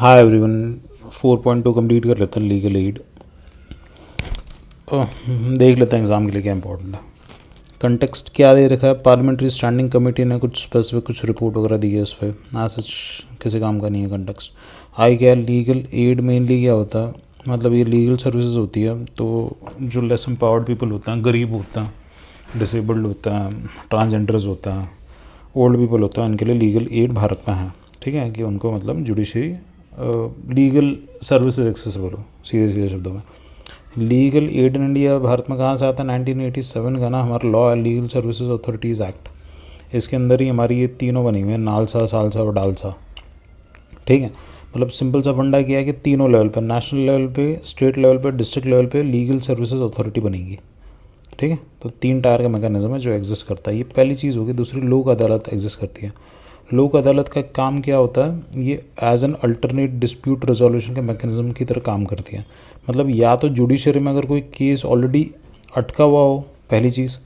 Hi everyone. 4.2 complete कर लेते हैं लीगल एड। देख लेते हैं एग्ज़ाम के लिए क्या इंपॉर्टेंट है। कंटेक्स्ट क्या दे रखा है, पार्लियामेंट्री स्टैंडिंग कमेटी ने कुछ स्पेसिफिक कुछ रिपोर्ट वगैरह दी है उस पर। सच किसी काम का नहीं है कंटेक्स्ट। आई क्या लीगल एड मेनली क्या होता है, मतलब ये लीगल सर्विसेज होती है तो जो लेस एम्पावर्ड पीपल होता हैं, गरीब होता है, डिसेबल्ड होता है, ट्रांसजेंडर्स होता है, ओल्ड पीपल होता है, उनके लिए लीगल एड भारत में है। ठीक है कि उनको मतलब जुडिशरी लीगल सर्विसेज एक्सेसिबल हो, सीधे सीधे शब्दों में। Legal aid in India Bharat में कहाँ से आता है? 1987 का ना हमारा लॉ है, लीगल सर्विसेज अथॉरिटीज़ एक्ट। इसके अंदर ही हमारी ये तीनों बनी हुई हैं, नालसा, सालसा और डालसा। ठीक है, मतलब सिंपल सा फंडा किया है कि तीनों लेवल पर, नेशनल लेवल पे, स्टेट लेवल पे, डिस्ट्रिक्ट लेवल पे लीगल सर्विसेज अथॉरिटी बनेगी। ठीक है, तो 3 टायर का मैकेनिज्म है जो एग्जिस्ट करता है। ये पहली चीज़ होगी। दूसरी, लोक अदालत एग्जिस्ट करती है। लोक अदालत का काम क्या होता है? ये as an alternate dispute resolution के मैकेनिज्म की तरह काम करती है। मतलब या तो जुडिशरी में अगर कोई केस ऑलरेडी अटका हुआ हो, पहली चीज़,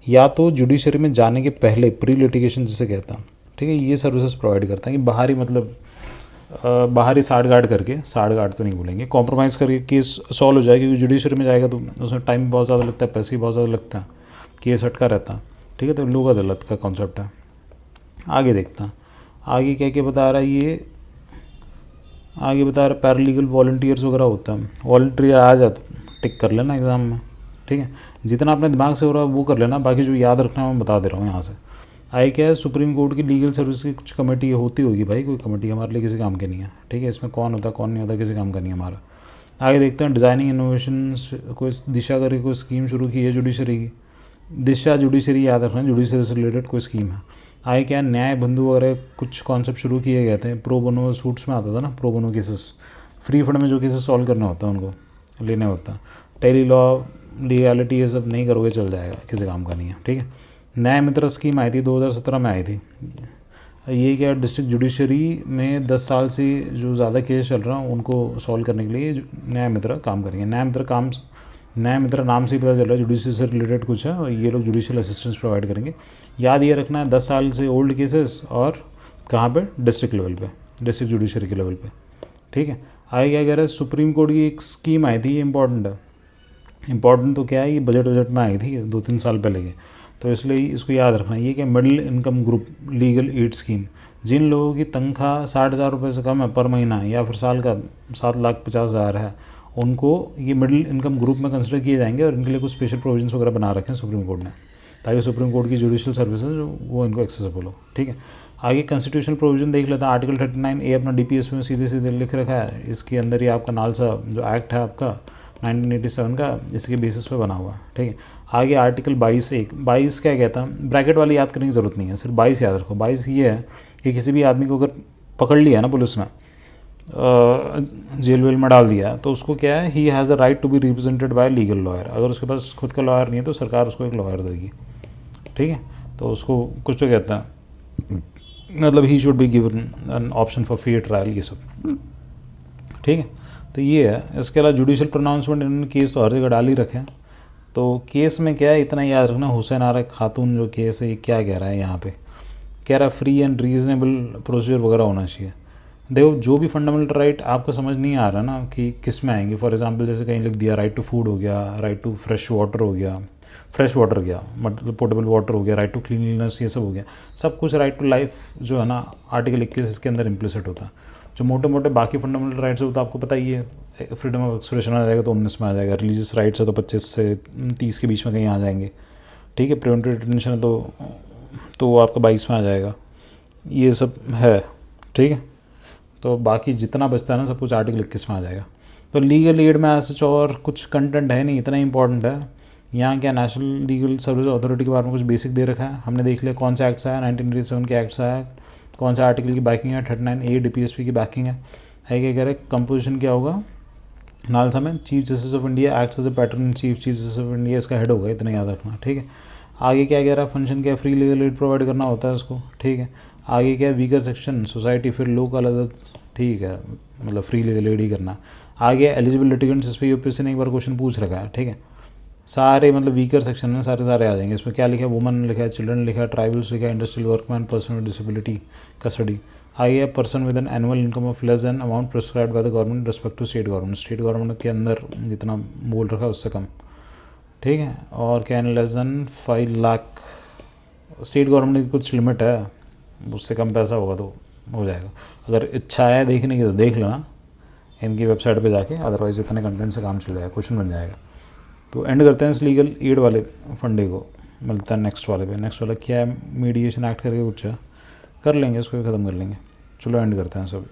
या तो जुडिशरी में जाने के पहले प्री लिटिगेशन जिसे कहता है। ठीक है, ये सर्विसेज प्रोवाइड करता है कि बाहरी मतलब बाहरी साठ गार्ड करके, साठ गार्ड तो नहीं बोलेंगे, कॉम्प्रोमाइज़ करके केस सॉल्व हो जाए। क्योंकि जुडिशरी में जाएगा तो उसमें टाइम बहुत ज़्यादा लगता है, पैसे भी बहुत ज़्यादा लगता है, केस अटका रहता है। ठीक है, तो लोक अदालत का कॉन्सेप्ट है। आगे देखता, आगे क्या क्या बता रहा है ये। आगे बता रहा है पैरालीगल वॉलंटियर्स वगैरह होता है। वॉलंटियर आ जाता, टिक कर लेना एग्ज़ाम में। ठीक है, जितना अपने दिमाग से हो रहा है वो कर लेना, बाकी जो याद रखना है मैं बता दे रहा हूँ यहाँ से। आई क्या है, सुप्रीम कोर्ट की लीगल सर्विस की कुछ कमेटी होती होगी भाई, कोई कमेटी हमारे लिए किसी काम की नहीं है। ठीक है, इसमें कौन होता कौन नहीं होता किसी काम का नहीं है हमारा। आगे देखते हैं, डिज़ाइनिंग इनोवेशन कोई दिशा करके कोई स्कीम शुरू की है जुडिशरी की। दिशा जुडिशरी याद रखना, जुडिशरी से रिलेटेड कोई स्कीम है। आगे क्या, न्याय बंधु वगैरह कुछ कॉन्सेप्ट शुरू किए गए थे। प्रो बोनो सूट्स में आता था ना, pro bono cases, free fund में जो केसेस सॉल्व करना होता है उनको लेने होता है। टेली लॉ, लीगैलिटी, ये सब नहीं करोगे चल जाएगा, किसी काम का नहीं है। ठीक है, न्याय मित्र स्कीम आई थी 2017 में आई थी। ये क्या, डिस्ट्रिक्ट जुडिशरी में 10 साल से जो ज़्यादा केस चल रहा है उनको सॉल्व करने के लिए न्याय मित्र काम करेंगे। न्याय मित्र नाम से ही पता चल रहा है जुडिशरी से रिलेटेड कुछ है, और ये लोग जुडिशियल असिस्टेंस प्रोवाइड करेंगे। याद ये रखना है, 10 साल से ओल्ड केसेस, और कहाँ पे? डिस्ट्रिक्ट लेवल पे, डिस्ट्रिक्ट जुडिशरी के लेवल पे। ठीक है, आगे क्या कह रहा है, सुप्रीम कोर्ट की एक स्कीम आई थी, ये इंपॉर्टेंट है। इंपॉर्टेंट तो क्या है, ये बजट में आई थी 2-3 साल पहले के, तो इसलिए इसको याद रखना। ये क्या, middle income group legal aid scheme. जिन लोगों की तनख्वाह 60,000 रुपये से कम है पर महीना, या फिर साल का 7,50,000 है, उनको ये मिडिल इनकम ग्रुप में कंसिडर किए जाएंगे, और इनके लिए कुछ स्पेशल प्रोविजंस वगैरह बना रखे हैं सुप्रीम कोर्ट ने, ताकि सुप्रीम कोर्ट की जुडिशियल सर्विसेज वो इनको एक्सेसिबल हो। ठीक है, आगे कॉन्स्टिट्यूशनल प्रोविजन देख लेते हैं। आर्टिकल 39A अपना DPS में सीधे सीधे लिख रखा है। इसके अंदर ही आपका नालसा जो एक्ट है आपका 1987 का, इसके बेसिस पे बना हुआ है। ठीक है, आगे आर्टिकल 22 क्या कहता है, ब्रैकेट वाली याद करने की ज़रूरत नहीं है, सिर्फ 22 याद रखो। 22 ये है कि किसी भी आदमी को अगर पकड़ लिया ना पुलिस ने, जेल वेल में डाल दिया, तो उसको क्या है, he has a right to be represented by legal lawyer. अगर उसके पास खुद का लॉयर नहीं है तो सरकार उसको एक लॉयर देगी। ठीक है, तो उसको कुछ तो कहता है, मतलब he should be given an option for fair trial, ये सब। ठीक है, तो ये है। इसके अलावा जुडिशियल प्रोनाउंसमेंट, इन्होंने केस तो हर जगह डाल ही रखे हैं। तो केस में क्या है, इतना याद रखना, हुसैन आरा खातून जो केस है, ये क्या कह रहा है यहाँ पे, कह रहा है फ्री एंड रीजनेबल प्रोसीजर वगैरह होना चाहिए। देखो, जो भी फंडामेंटल राइट आपको समझ नहीं आ रहा ना कि किस में आएंगे, फॉर एग्जांपल जैसे कहीं लिख दिया राइट टू फूड हो गया, राइट टू फ्रेश वाटर हो गया, फ्रेश वाटर गया मतलब पोर्टेबल वाटर हो गया, राइट टू क्लीनलीनेस, ये सब हो गया, सब कुछ राइट टू लाइफ जो है ना, आर्टिकल 21 इसके अंदर इम्प्लिसिट होता है। जो मोटे मोटे बाकी फंडामेंटल राइट्स है वो तो आपको पता ही है, फ्रीडम ऑफ एक्सप्रेशन आ जाएगा तो 19 में आ जाएगा, रिलीजियस राइट्स है तो 25 से 30 के बीच में कहीं आ जाएंगे। ठीक है, प्रिवेंटिव डिटेंशन है तो वो आपका 22 में आ जाएगा, ये सब है। ठीक है, तो बाकी जितना बचता है ना सब कुछ आर्टिकल 21 में आ जाएगा। तो लीगल एड में ऐसा और कुछ कंटेंट है नहीं, इतना इंपॉर्टेंट है। यहाँ क्या, नेशनल लीगल सर्विस अथॉरिटी के बारे में कुछ बेसिक दे रखा है, हमने देख लिया कौन सा एक्ट्स आया, 1987 के एक्ट्स आया, कौन सा आर्टिकल की बैकिंग है, 39A DPSP की बैकिंग है क्या कह रहे हैं, कंपोजिशन क्या होगा नालसा में, chief justice of India acts as a patron chief justice of India इसका हेड होगा, इतना याद रखना। ठीक है, आगे क्या कह रहा है, फंक्शन क्या, फ्री लीगल एड प्रोवाइड करना होता है उसको। ठीक है, आगे क्या, वीकर सेक्शन सोसाइटी, फिर लोक अदालत। ठीक है, मतलब फ्री लीगल एड ही करना। आगे एलिजिबल लिटिगेंट्स, इस पर यूपीएससी ने एक बार क्वेश्चन पूछ रखा है। ठीक है, सारे मतलब वीकर सेक्शन में सारे आ जाएंगे। इसमें क्या लिखा है, वुमन लिखा है, चिल्ड्रन लिखा है, ट्राइबल्स लिखा है, industrial workman, person with disability, custody, I a person with an annual income of less than amount prescribed by the government respect to state government, state government के अंदर जितना बोल रखा है उससे कम, ठीक है। और can less than 5 lakh, state government की कुछ लिमिट है, उससे कम पैसा होगा तो हो जाएगा। अगर इच्छा है देखने की तो देख लेना इनकी वेबसाइट पे जाके, अदरवाइज़ इतने कंटेंट से काम चल जाएगा, क्वेश्चन बन जाएगा। तो एंड करते हैं इस लीगल एड वाले फंडे को, मिलता है नेक्स्ट वाले पे। नेक्स्ट वाला क्या है, मीडिएशन एक्ट करके कुछ है, कर लेंगे उसको भी ख़त्म कर लेंगे। चलो एंड करते हैं सब।